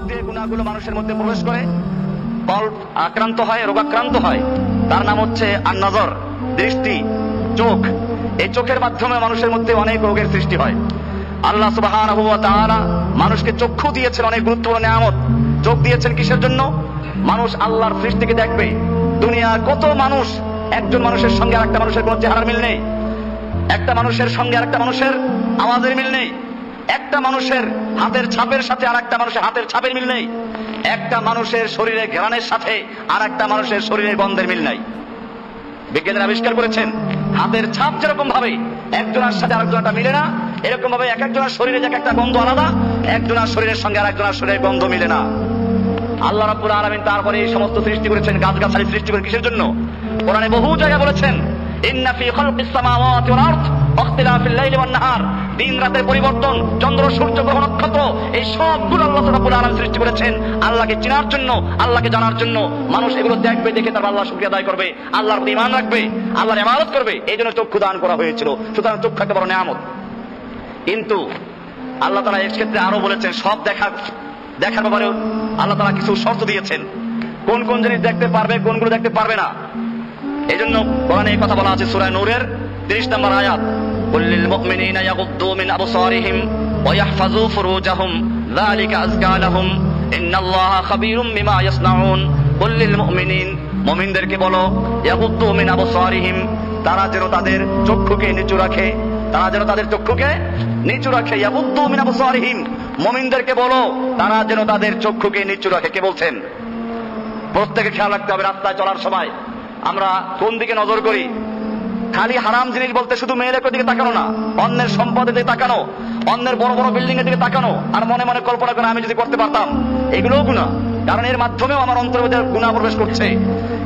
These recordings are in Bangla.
দিয়ে গুনাহগুলো মানুষের মধ্যে প্রবেশ করে, কল্প আক্রান্ত হয়, রোগাক্রান্ত হয়। তার নাম হচ্ছে আন-নজর, দৃষ্টি, চোখ। এই চোখের মাধ্যমে মানুষের মধ্যে অনেক রোগের সৃষ্টি হয়। আল্লাহ সুবহানাহু ওয়া তাআলা মানুষকে চক্ষু দিয়েছেন, অনেক গুরুত্বপূর্ণ নিয়ামত। চোখ দিয়েছেন কিসের জন্য? মানুষ আল্লাহর সৃষ্টিকে দেখবে। দুনিয়া কত মানুষ, একজন মানুষের সঙ্গে আরেকটা মানুষের কোনো চেহারার মিল নেই, একটা মানুষের সঙ্গে আরেকটা মানুষের আওয়াজের মিল নেই, একটা মানুষের হাতের ছাপের সাথে আরেকটা মানুষের হাতের ছাপের মিল নেই, একটা মানুষের শরীরে ঘ্রাণের সাথে আরেকটা মানুষের শরীরের গন্ধের মিল নাই। বিজ্ঞানীরা আবিষ্কার করেছেন হাতের ছাপ যেরকম ভাবে একজনের সাথে আরেকজনটা মিলে না, এরকম ভাবে এক একজনের শরীরে যে একটা গন্ধ আলাদা, একজনের শরীরের সঙ্গে আরেকজনের শরীরের গন্ধ মিলে না। আল্লাহ রাব্বুল আলামিন তারপরে এই সমস্ত সৃষ্টি করেছেন, গাছগাছালি সৃষ্টি করে কিসের জন্য? কোরআনে বহু জায়গায় বলেছেন ইন্না ফি খালকিস সামাওয়াতি ওয়াল আরদ ওয়াখতিলাফিল লাইলি ওয়ান নাহার, দিন রাতের পরিবর্তন, চন্দ্র সূর্য গ্রহ নক্ষত্র, এই সবগুলো আল্লাহ রাব্বুল আলামিন সৃষ্টি করেছেন আল্লাহকে চেনার জন্য, আল্লাহকে জানার জন্য। মানুষ এগুলো দেখবে, দেখে তার আল্লাহর শুকরিয়া আদায় করবে, আল্লাহর প্রতি ঈমান রাখবে, আল্লাহর ইবাদত করবে। এই জন্য চক্ষু দান করা হয়েছিল। সুতরাং চক্ষু একটা বড় নিয়ামত। কিন্তু আল্লাহ তাআলা এর ক্ষেত্রে আরো বলেছেন, সব দেখার ব্যাপারে আল্লাহ তাআলা কিছু শর্ত দিয়েছেন, কোন কোন জিনিস দেখতে পারবে, কোনগুলো দেখতে পারবে না। এই জন্য কোরআনে এই কথা বলা আছে সূরা নূরের 30 নম্বর আয়াত, কুল্লিল মুমিনিনা ইয়াগুদ্দু মিন আবসারিহিম ওয়া ইয়াহফাযু ফুরুজাহুম যালিকা আযকা লাহুম ইন্নাল্লাহা খাবীরুম বিমা ইয়াসনাউন। কুল্লিল মুমিনিন, মুমিনদেরকে বলো, ইয়াগুদ্দু মিন আবসারিহিম, তারা যেন তাদের চক্ষুকে নিচু রাখে, তারা যেন তাদের চক্ষুকে নিচু রাখে। ইয়াগুদ্দু মিন আবসারিহিম, মুমিনদেরকে বলো তারা যেন তাদের চক্ষুকে নিচু রাখে। কে বলছেন? প্রত্যেকে খেয়াল রাখতে হবে রাস্তায় চলার সময় আমরা কোন দিকে নজর করি। খালি হারাম জিনিস বলতে শুধু মেয়েদের দিকে তাকানো না, অন্যের সম্পদের দিকে তাকানো, অন্যের বড় বড় বিল্ডিং এর দিকে তাকানো, আর মনে মনে কল্পনা করে আমি যদি করতে পারতাম। এগুলোও গুনাহ, কারণ এর মাধ্যমেও আমার অন্তরের মধ্যে গুনাহ প্রবেশ করছে।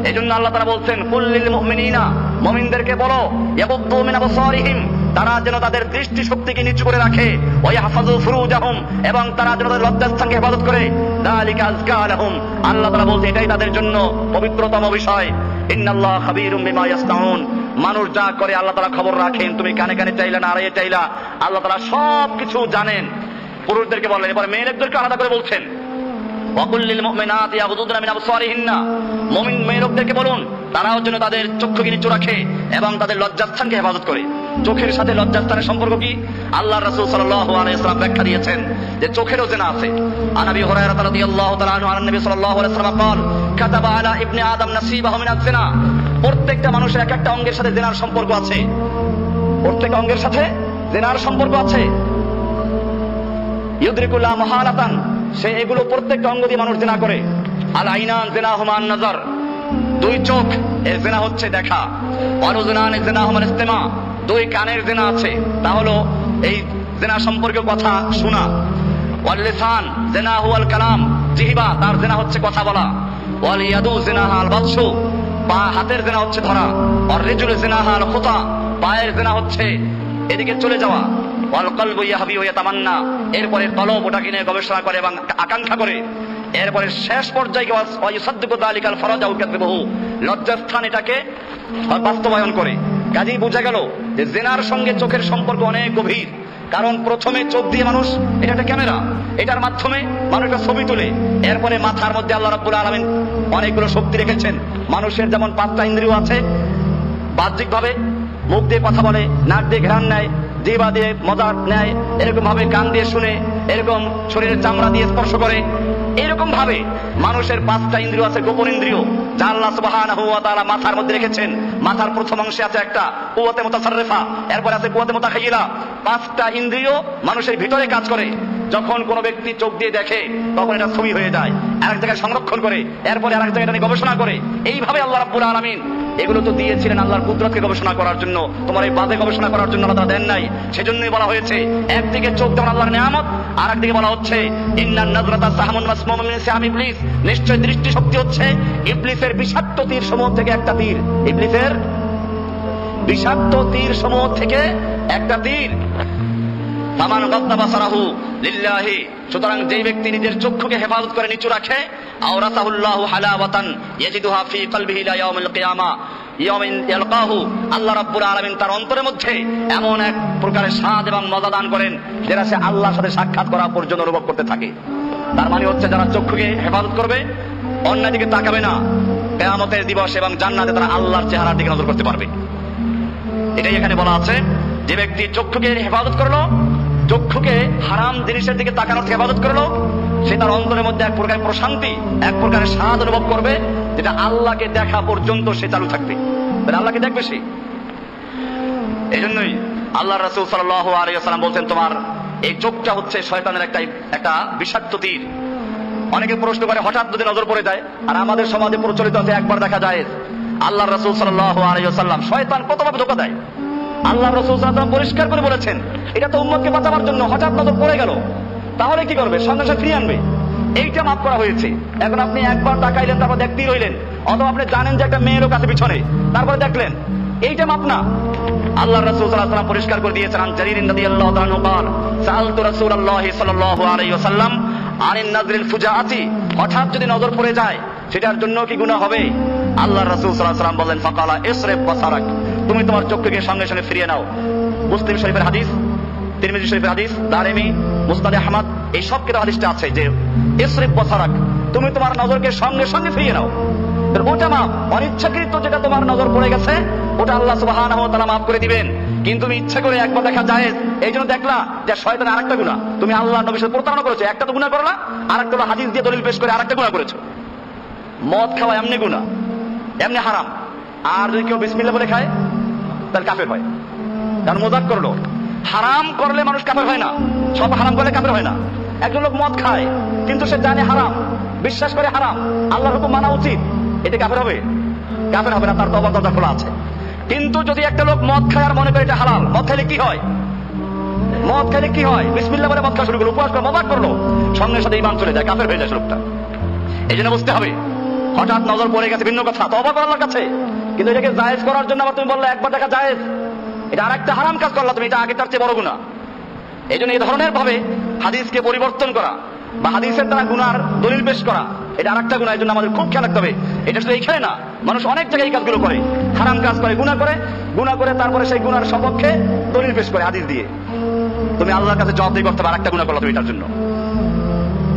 এই জন্য আল্লাহ তাআলা বলছেন কুল্লিল মুমিনিনা, মুমিনদেরকে বলো, ইয়াগুদ্দু মিন আবসারিহিম, তারা যেন তাদের দৃষ্টি শক্তিকে নিচু করে রাখে, ওয়া ইয়াহফাযু ফুরুজাহুম, এবং তারা যেন তাদের লজ্জাস্থানকে হেফাজত করে, যালিকা আযকা লাহুম, আল্লাহ তাআলা বলতে এটাই তাদের জন্য পবিত্রতম বিষয়। ইন্নাল্লাহা খাবীরুম বিমা ইয়াসনাউন, মানুষ যা করে আল্লাহ তাআলা খবর রাখেন। তুমি কানে কানে চাইলা না আড়াইয়ে চাইলা, আল্লাহ তাআলা সব কিছু জানেন। পুরুষদেরকে বললেন, এবার মেয়েদেরকে আলাদা করে বলছেন, ওয়াকুল্লিল মুমিনাতি ইয়াগুদুদনা মিন আবসারিহিন্না, মুমিন মেয়েদেরকে বলুন তারাও যেন তাদের চক্ষুকে নিচু রাখে এবং তাদের লজ্জাস্থানকে হেফাজত করে। চোখের সাথে লজ্জাস্থানের সম্পর্ক কি? আল্লাহর রাসূল সাল্লাল্লাহু আলাইহি ওয়াসাল্লাম ব্যাখ্যা দিয়েছেন যে চোখেরও জিনা আছে। আন আবি হুরায়রা রাদিয়াল্লাহু তাআলা আনহু আন নবী সাল্লাল্লাহু আলাইহি ওয়াসাল্লাম قال كتب على ابن آدم نصيبه من الزنا, প্রত্যেকটা মানুষের এক একটা অঙ্গের সাথে জিনার সম্পর্ক আছে, প্রত্যেকটা অঙ্গের সাথে জিনার সম্পর্ক আছে। ইউদরিকুল মুহালাতান, সে এগুলো প্রত্যেকটা অঙ্গ দিয়ে মানুষ জিনা করে। আল আইনান জিনাহুমা আন নাজর, দুই চোখ এর জিনা হচ্ছে দেখা। ওয়ালুজনান জিনাহুমা ইস্তিমা, দুই কানের জিনা আছে, তা হলো এই জিনা সম্পর্কে কথা শোনা। ওয়াল লিসান জিনাহু আল কালাম, জিহবা তার জিনা হচ্ছে কথা বলা। ওয়াল ইয়াদু জিনাহা আল বাতশু, পা হাতের জিনা হচ্ছে ধরা। ওয়াল রিজলু জিনাহা আল খুতা, পায়ের জিনা হচ্ছে এদিকে চলে যাওয়া। ওয়াল কলবু ইয়াহবি ওয়া ইয়াতামান্না, এরপরে কলব ওটাকে নিয়ে গবেষণা করে এবং আকাঙ্ক্ষা করে। এরপরে শেষ পর্যায়ে ওয়া ইউসাদ্দিকু যালিকাল ফরজ আও কাযিবহু, লজ্জাস্থান এটাকে বাস্তবায়ন করে। কাজেই বোঝা গেল যে জিনার সঙ্গে চোখের সম্পর্ক অনেক গভীর। কারণ প্রথমে চোখ দিয়ে মানুষ, এটা একটা ক্যামেরা, এটার মাধ্যমে মানুষ একটা ছবি তোলে। এরপরে মাথার মধ্যে আল্লাহ রাব্বুল আলামিন অনেকগুলো শক্তি রেখেছেন। মানুষের যেমন 5টা ইন্দ্রিয় আছে, বাহ্যিক ভাবে মুখ দিয়ে কথা বলে, নাক দিয়ে ঘ্রাণ নেয়, জিহ্বা দিয়ে মজা নেয়, এরকম ভাবে কান দিয়ে শুনে, এরকম শরীরের চামড়া দিয়ে স্পর্শ করে। এরকম ভাবে মানুষের 5টা ইন্দ্রিয় আছে, গোপন ইন্দ্রিয়, যা আল্লাহ সুবহানাহু ওয়া তাআলা মাথার মধ্যে রেখেছেন। মাথার প্রথম অংশে আছে একটা কুওয়াতে মুতাসাররিফা, এরপর আছে কুওয়াতে মুতাখাইয়িলা। 5টা ইন্দ্রিয় মানুষের ভিতরে কাজ করে। যখন কোনো ব্যক্তি চোখ দিয়ে দেখে তখন এটা ছবি হয়ে যায়, আরেক জায়গায় সংরক্ষণ করে, এরপরে আরেক জায়গায় নিয়ে গবেষণা করে। এইভাবে আল্লাহ রাব্বুল আলামিন এগুলো তো দিয়েছিলেন আল্লাহর কুদরতকে গবেষণা করার জন্য, তোমার এই বাদে গবেষণা করার জন্য আল্লাহ দেন নাই। সেজন্যই বলা হয়েছে একদিকে চোখ যেমন আল্লাহর নিয়ামত, আর একদিকে বলা হচ্ছে ইন্নান নাজরাতা সাহমুন মাসমুমুন মিন সিহাম ইবলিস, নিশ্চয় দৃষ্টি শক্তি হচ্ছে ইবলিসের বিষাক্ত তীর সমূহ থেকে একটা তীর। ইবলিসের বিষাক্ত তীর সমূহ থেকে একটা তীর। ফামান গাদ্দা বাসারাহু লিল্লাহি, সুতরাং যেই ব্যক্তি নিজের চক্ষুকে হেফাজত করে নিচু রাখে, আওরাসাহুল্লাহু হালাওয়াতান ইয়াজিদুহা ফি কলবিহি ইলা ইয়াউমিল কিয়ামা ইয়াউমিন ইয়ালকাহু, আল্লাহ রাব্বুল আলামিন তার অন্তরের মধ্যে এমন এক প্রকারের স্বাদ এবং মজা দান করেন যেটা সে আল্লাহর সাথে সাক্ষাৎ করা পর্যন্ত অনুভব করতে থাকে। তার মানে হচ্ছে যারা চক্ষুকে হেফাজত করবে, অন্যের দিকে তাকাবে না, কিয়ামতের দিবস এবং জান্নাতে তারা আল্লাহর চেহারার দিকে নজর করতে পারবে। এটাই এখানে বলা আছে, যে ব্যক্তি চক্ষুকে হেফাজত করলো, চক্ষুকে হারাম জিনিসের দিকে তাকানোর থেকে হেফাজত করলো, সে তার অন্তরের মধ্যে এক প্রকার প্রশান্তি, এক প্রকারের স্বাদ অনুভব করবে, যেটা আল্লাহকে দেখা পর্যন্ত সে চালু থাকবে। আল্লাহকে দেখবে সে। এই জন্যই আল্লাহ রাসূল সাল্লাল্লাহু আলাইহি ওয়াসাল্লাম বলছেন, তোমার এই চোখটা হচ্ছে শয়তানের একটা বিষাক্ত তীর। অনেকে প্রশ্ন করে, হঠাৎ যদি নজর পড়ে যায়, আর আমাদের সমাজে প্রচলিত আছে একবার দেখা যায়। আল্লাহ রাসূল সাল্লাল্লাহু আলাইহি ওয়াসাল্লাম, শয়তান কতভাবে ধোঁকা দেয় আল্লাহ রাসূল সাল্লাল্লাহু আলাইহি ওয়াসাল্লাম পরিষ্কার করে বলেছেন, এটা তো উম্মতকে বাঁচাবার জন্য। হঠাৎ নজর পড়ে গেল, তাহলে কি করবে? সঙ্গে সঙ্গে ফিরিয়ে আনবে। এইটা মাফ করা হয়েছে। এখন আপনি একবার তাকাইলেন, তারপর দেখতেই রইলেন, অথবা আপনি জানেন যে একটা মেয়ের কাছে পিছনে, তারপরে দেখলেন, এইটা মাপ না। আল্লাহ রাসূল সাল্লাল্লাহু আলাইহি ওয়াসাল্লাম পরিষ্কার করে দিয়েছেন, আন জারীর রাদিয়াল্লাহু তাআলা আনহু قال سألت رسول الله صلى الله عليه وسلم عن النظر الفجاءة, হঠাৎ যদি নজর পড়ে যায় সেটার জন্য কি গুনাহ হবে? আল্লাহ রাসূল সাল্লাল্লাহু আলাইহি ওয়াসাল্লাম বলেন, ফাকালা ইসরিফ বাসারাক, তুমি তোমার চক্ষুকে সঙ্গে সঙ্গে ফিরিয়ে নাও। মুসলিম শরীফের হাদিস, তিরমিজি শরীফের হাদিস, দারিমি, মুসনাদ আহমদ, এই সব কিতাব হাদিসটা আছে যে ইসরিফ বাসারাক, তুমি তোমার নজরকে সঙ্গে সঙ্গে ফিরিয়ে নাও। ওটা মাপ, অনিচ্ছাকৃত যেটা তোমার নজর পড়ে গেছে ওটা আল্লাহ সুবহানাহু ওয়া তাআলা মাফ করে দিবেন। কিন্তু তুমি ইচ্ছা করে একবার দেখা যায়, এই জন্য দেখলা যে শয়তানের আরেকটা গুনাহ, তুমি আল্লাহ নবীর সাথে প্রতারণা করেছো, একটা তো গুনাহ করলা, আরেকটা হলো হাদিস দিয়ে দলিল পেশ করে আরেকটা গুনাহ করেছো। মদ খাওয়া এমনি গুনাহ, এমনি হারাম। আর যদি কেউ বিসমিল্লাহ বলে খায় তাহলে কাফের হয়, কারণ মজাক করলো। হারাম করলে মানুষ কাফের হয় না, সব হারাম করলে কাফের হয় না। একজন লোক মদ খায় কিন্তু সে জানে হারাম, বিশ্বাস করে হারাম, আল্লাহর হুকুম মানা উচিত, এটা কাফের হবে? কাফের হবে না, তার তওবার দরজা খোলা আছে। কিন্তু যদি একটা লোক মদ খায় আর মনে করে এটা হালাল, মদ খাইলে কি হয়? মদ খাইলে কি হয়? বিসমিল্লাহ বলে মদ খাওয়া শুরু করলো, উপবাস করে মজাক করলো, সঙ্গে সাথে ঈমান চলে যায়, কাফের হয়ে যায় লোকটা। এই জন্য বুঝতে হবে, হঠাৎ নজর পড়ে গেছে ভিন্ন কথা, তওবা করো আল্লাহর কাছে। কিন্তু এটাকে জায়েজ করার জন্য আবার তুমি বললে একবার দেখা জায়েজ, এটা আরেকটা হারাম কাজ করলা তুমি, এটা আগেটার চেয়ে বড় গুনাহ। এই জন্য এই ধরনের ভাবে হাদিসকে পরিবর্তন করা বা হাদিসের দ্বারা গুনার দলিল পেশ করা, এটা আরেকটা গুনাহ। এই জন্য আমাদের খুব খেয়াল রাখতে হবে। এটা শুধু এইখানে না, মানুষ অনেক জায়গায় এই কাজগুলো করে, হারাম কাজ করে, গুনাহ করে তারপরে সেই গুনার সপক্ষে দলিল পেশ করে হাদিস দিয়ে। তুমি আল্লাহর কাছে জবাবদিহি করতে হবে, আরেকটা গুনাহ করলা তুমি এটার জন্য।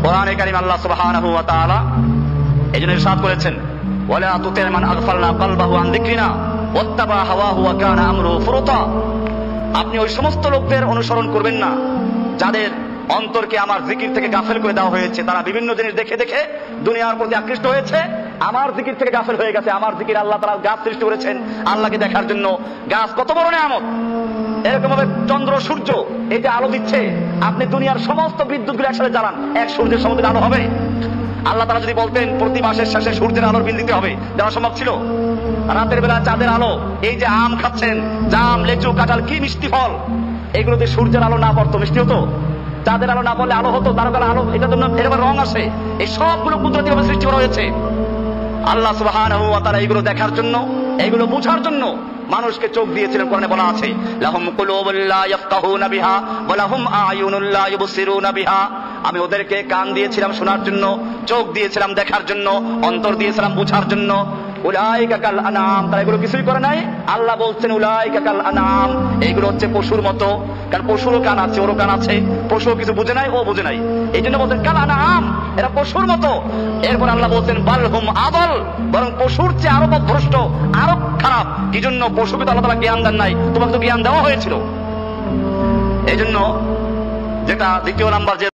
কোরআনে কারীম আল্লাহ সুবহানাহু ওয়া তাআলা এই জন্য ইরশাদ করেছেন, ওয়ালা তুতি মান আগফালনা কলবাহু আন যিকরিনা ওয়াত্তাবা হাওয়াহু ওয়া কানা আমরুহু ফুরতা, আপনি ওই সমস্ত লোকদের অনুসরণ করবেন না যাদের অন্তরকে আমার জিকির থেকে গাফেল করে দেওয়া হয়েছে। তারা বিভিন্ন জিনিস দেখে দেখে দুনিয়ার প্রতি আকৃষ্ট হয়েছে, আমার জিকির থেকে গাফেল হয়ে গেছে। আমার জিকির, আল্লাহ তাআলা গাছ সৃষ্টি করেছেন আল্লাহকে দেখার জন্য। গাছ কত বড় নিয়ামত, এরকম ভাবে চন্দ্র সূর্য এটা আলো দিচ্ছে। আপনি দুনিয়ার সমস্ত বিদ্যুৎ গুলো একসাথে জ্বালান, এক সূর্যের সমুদ্রে আলো হবে? আল্লাহ তাআলা যদি বলতেন প্রতি মাসের শেষে সূর্যের আলোর বিল দিতে হবে, দেওয়া সম্ভব ছিল? রাতের বেলা চাঁদের আলো, এই যে আম খাচ্ছেন, জাম, লেচু, কাঁঠাল, কি মিষ্টি ফল, এগুলোতে সূর্যের আলো না পড়তো মিষ্টি হতো? চাঁদের আলো না পড়লে আলো হতো? তারকার আলো, এটার জন্য এরকম রং আসে। এই সবগুলো কুদরতি ভাবে সৃষ্টি করা হয়েছে। আল্লাহ সুবহানাহু ওয়া তাআলা এগুলো দেখার জন্য, এগুলো বোঝার জন্য মানুষকে চোখ দিয়েছিলেন। কোরআনে বলা আছে, লাহুম কুলুবুল লা ইয়াফকাহুনা বিহা ওয়া লাহুম আ'য়ুনুল লা ইবসিরুনা বিহা, আমি ওদেরকে কান দিয়েছিলাম শোনার জন্য, চোখ দিয়েছিলাম দেখার জন্য, অন্তর দিয়েছিলাম বোঝার জন্য। উলাইকা কাল আনাম, তারা এগুলো কিছুই করে নাই। আল্লাহ বলছেন উলাইকা কাল আনাম, এইগুলো হচ্ছে পশুর মতো। কারণ পশুরও কান আছে, ওরও কান আছে, পশু কিছু বুঝে নাই, ও বুঝে নাই, এই জন্য বলছেন কাল আনাম, এরা পশুর মতো। এরপর আল্লাহ বলছেন বাল হুম আদল, বরং পশুর চেয়ে আরো পথভ্রষ্ট, আরো খারাপ। কি জন্য? পশুকে তো আল্লাহ তাআলা জ্ঞান দেন নাই, তোমাকে তো জ্ঞান দেওয়া হয়েছিল। এই জন্য যেটা দ্বিতীয় নাম্বার যে